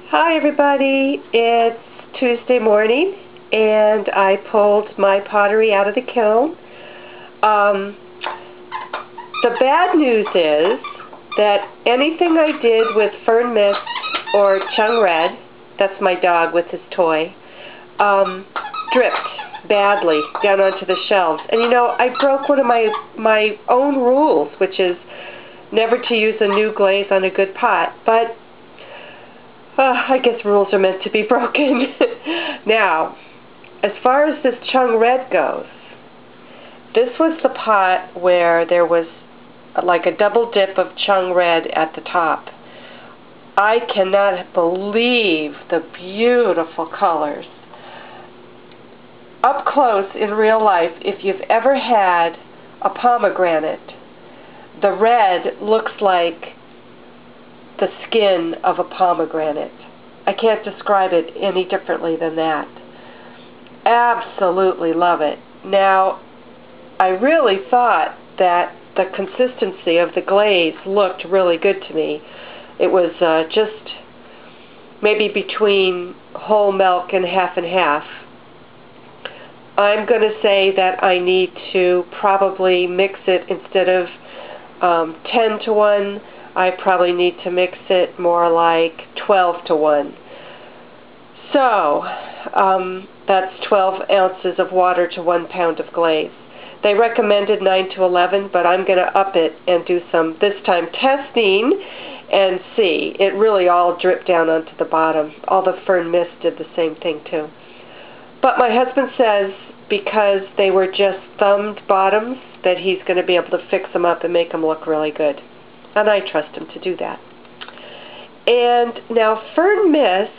Hi everybody, it's Tuesday morning and I pulled my pottery out of the kiln. The bad news is that anything I did with Fern Mist or Chung Red, that's my dog with his toy, dripped badly down onto the shelves. And you know, I broke one of my own rules, which is never to use a new glaze on a good pot, but I guess rules are meant to be broken. Now, as far as this Chung Red goes, this was the pot where there was like a double dip of Chung Red at the top. I cannot believe the beautiful colors. Up close in real life, if you've ever had a pomegranate, the red looks like the skin of a pomegranate. I can't describe it any differently than that. Absolutely love it. Now, I really thought that the consistency of the glaze looked really good to me. It was just maybe between whole milk and half. I'm going to say that I need to probably mix it instead of 10 to 1. I probably need to mix it more like 12 to 1. So, that's 12 ounces of water to 1 pound of glaze. They recommended 9 to 11, but I'm going to up it and do some, this time, testing and see. It really all dripped down onto the bottom. All the Fern Mist did the same thing too. But my husband says because they were just thumbed bottoms that he's going to be able to fix them up and make them look really good. And I trust him to do that. And now Fern Mist,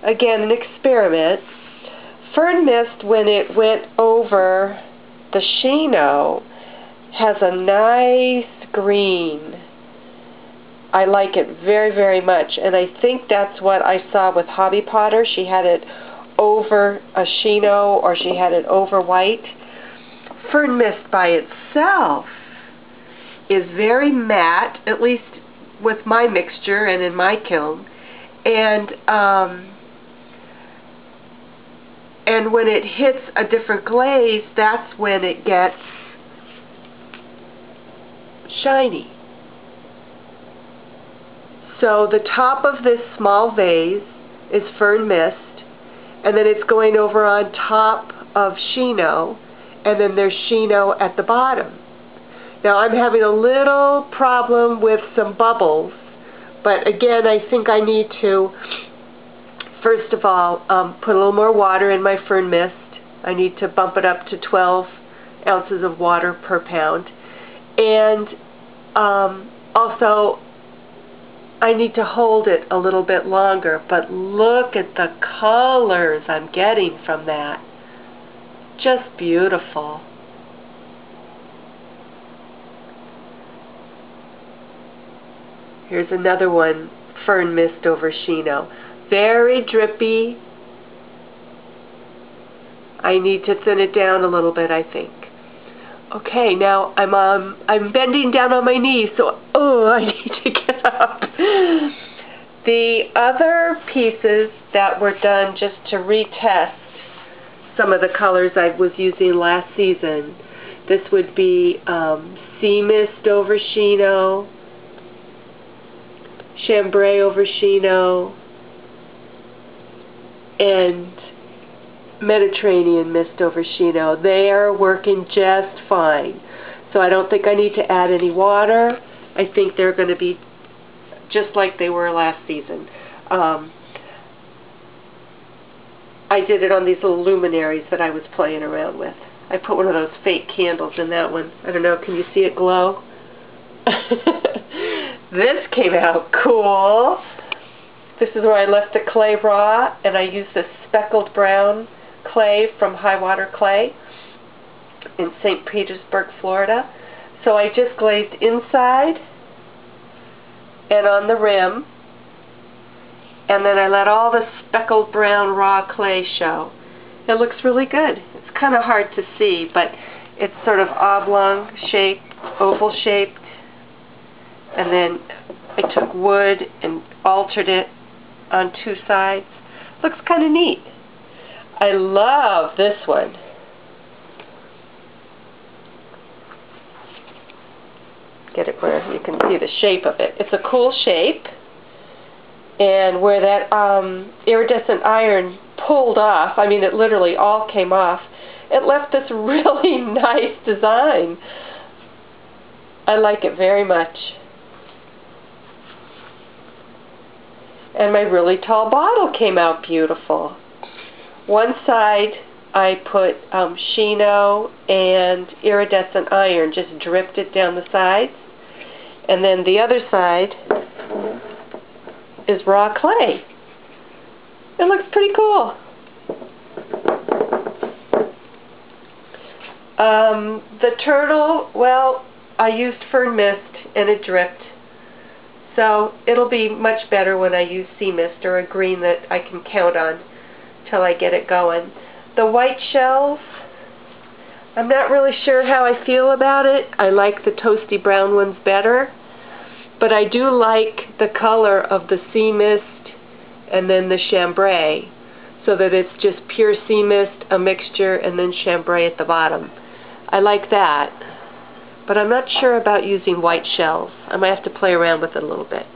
again an experiment. Fern Mist, when it went over the Shino, has a nice green. I like it very, very much. And I think that's what I saw with Hobby Potter. She had it over a Shino or she had it over white. Fern Mist by itself is very matte, at least with my mixture and in my kiln, and when it hits a different glaze, that's when it gets shiny. So the top of this small vase is Fern Mist, and then it's going over on top of Shino, and then there's Shino at the bottom. Now I'm having a little problem with some bubbles, but again I think I need to, first of all, put a little more water in my Fern Mist. I need to bump it up to 12 ounces of water per pound. And also I need to hold it a little bit longer, but look at the colors I'm getting from that. Just beautiful. Here's another one, Fern Mist over Shino. Very drippy. I need to thin it down a little bit, I think. Okay, now I'm bending down on my knees, so I need to get up. The other pieces that were done just to retest some of the colors I was using last season. This would be Sea Mist over Shino, Chambray over Shino, and Mediterranean Mist over Shino. They are working just fine. So I don't think I need to add any water. I think they're going to be just like they were last season. I did it on these little luminaries that I was playing around with. I put one of those fake candles in that one. I don't know, can you see it glow? This came out cool. This is where I left the clay raw, and I used this speckled brown clay from High Water Clay in St. Petersburg, Florida. So I just glazed inside and on the rim, and then I let all the speckled brown raw clay show. It looks really good. It's kind of hard to see, but it's sort of oblong shaped, oval shaped. And then I took wood and altered it on two sides. Looks kind of neat. I love this one. Get it where you can see the shape of it. It's a cool shape. And where that iridescent iron pulled off, I mean it literally all came off, it left this really nice design. I like it very much. And my really tall bottle came out beautiful. One side I put Shino and iridescent iron, just dripped it down the sides. And then the other side is raw clay. It looks pretty cool. The turtle, well, I used Fern Mist and it dripped. So it'll be much better when I use sea mist or a green that I can count on till I get it going. The white shells, I'm not really sure how I feel about it. I like the toasty brown ones better. But I do like the color of the sea mist and then the chambray, so that it's just pure sea mist, a mixture, and then chambray at the bottom. I like that, but I'm not sure about using white shells. I might have to play around with it a little bit.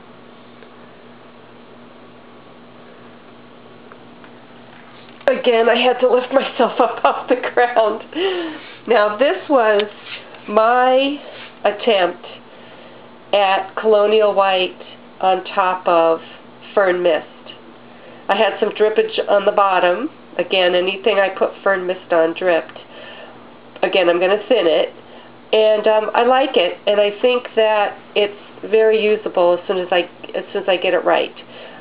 Again, I had to lift myself up off the ground. Now this was my attempt at Colonial White on top of Fern Mist. I had some drippage on the bottom. Again, anything I put Fern Mist on dripped. Again, I'm going to thin it. And I like it, and I think that it's very usable as soon as I get it right.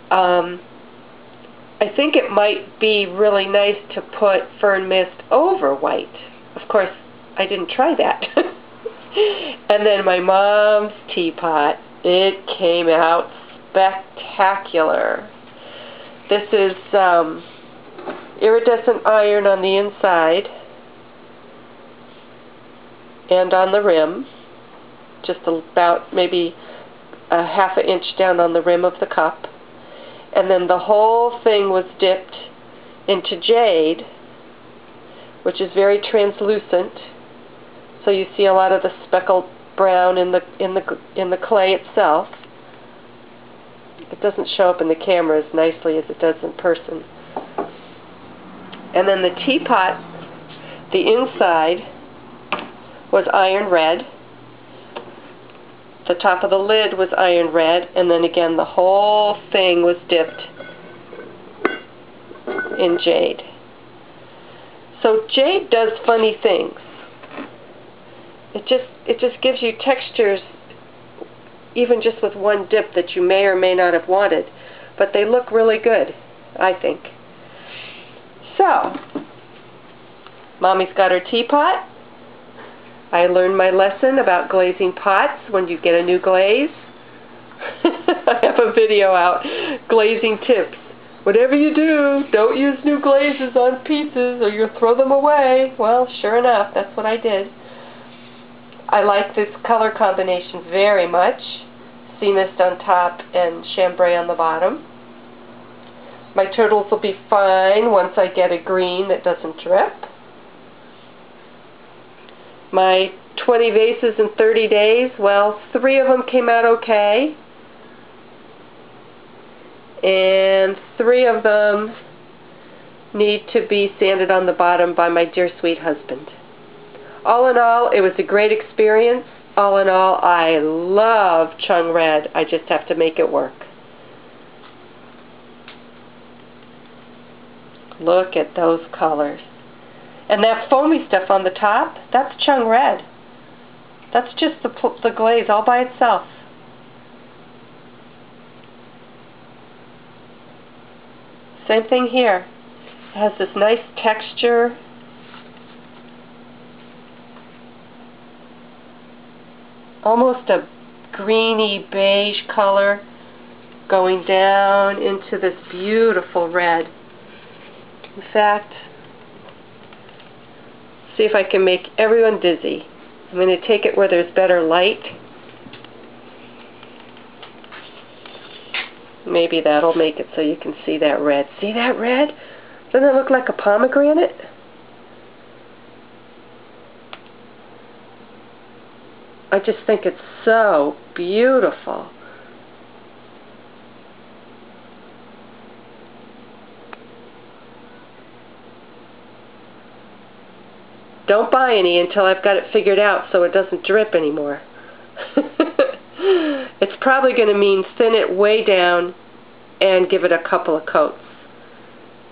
I think it might be really nice to put Fern Mist over white. Of course, I didn't try that. And then my mom's teapot, it came out spectacular. This is iridescent iron on the inside and on the rim, just about maybe a half an inch down on the rim of the cup. And then the whole thing was dipped into jade, which is very translucent. So you see a lot of the speckled brown in the clay itself. It doesn't show up in the camera as nicely as it does in person. And then the teapot, the inside was iron red. The top of the lid was iron red, and then again the whole thing was dipped in jade. So jade does funny things. It just gives you textures, even just with one dip, that you may or may not have wanted, but they look really good, I think. So, Mommy's got her teapot. I learned my lesson about glazing pots when you get a new glaze. I have a video out, glazing tips. Whatever you do, don't use new glazes on pizzas or you'll throw them away. Well, sure enough, that's what I did. I like this color combination very much. Sea mist on top and chambray on the bottom. My turtles will be fine once I get a green that doesn't drip. My 20 vases in 30 days, well, 3 of them came out okay. And 3 of them need to be sanded on the bottom by my dear sweet husband. All in all, it was a great experience. All in all, I love Chung Red. I just have to make it work. Look at those colors. And that foamy stuff on the top, that's Chung Red. That's just the glaze all by itself. Same thing here. It has this nice texture. Almost a greeny beige color going down into this beautiful red. In fact, see if I can make everyone dizzy. I'm going to take it where there's better light. Maybe that'll make it so you can see that red. See that red? Doesn't it look like a pomegranate? I just think it's so beautiful. Don't buy any until I've got it figured out so it doesn't drip anymore. It's probably going to mean thin it way down and give it a couple of coats.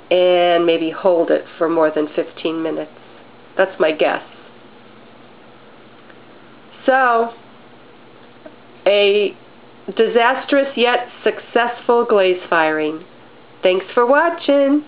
And maybe hold it for more than 15 minutes. That's my guess. So, a disastrous yet successful glaze firing. Thanks for watching.